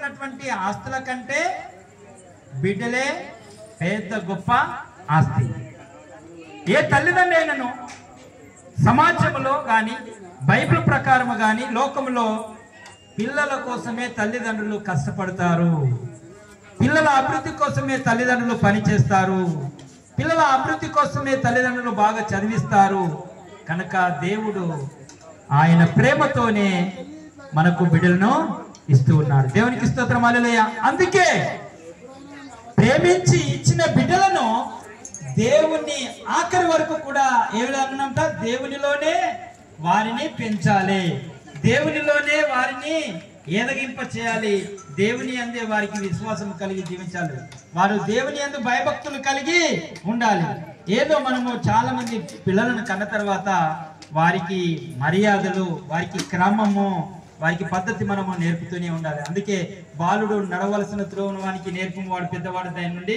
ఉన్నటువంటి ఆస్తుల కంటే బిడ్డలే పెద్ద గొప్ప ఆస్తి. ఏ తల్లిదండ్రులైనను సమాజంలో కానీ బైబిల్ ప్రకారం కానీ లోకంలో పిల్లల కోసమే తల్లిదండ్రులు కష్టపడతారు, పిల్లల అభివృద్ధి కోసమే తల్లిదండ్రులు పనిచేస్తారు, పిల్లల అభివృద్ధి కోసమే తల్లిదండ్రులు బాగా చదివిస్తారు. కనుక దేవుడు ఆయన ప్రేమతోనే మనకు బిడ్డలను ఇస్తూ ఉన్నాడు. దేవునికి స్తోత్రం, హల్లెలూయా. అందుకే ప్రేమించి ఇచ్చిన బిడ్డలను దేవుని ఆఖరి వరకు కూడా ఏమిటంట, దేవునిలోనే వారిని పెంచాలి, దేవునిలోనే వారిని ఎదగింప చేయాలి, దేవుని అందే వారికి విశ్వాసం కలిగి జీవించాలి, వారు దేవుని అందు భయభక్తులు కలిగి ఉండాలి. ఏదో మనము చాలా మంది పిల్లలను కన్న తర్వాత వారికి మర్యాదలు, వారికి క్రమము, వారికి పద్ధతి మనము నేర్పుతూనే ఉండాలి. అందుకే బాలుడు నడవలసిన త్రోవను వానికి నేర్పు వాడు పెద్దవాడు దాని నుండి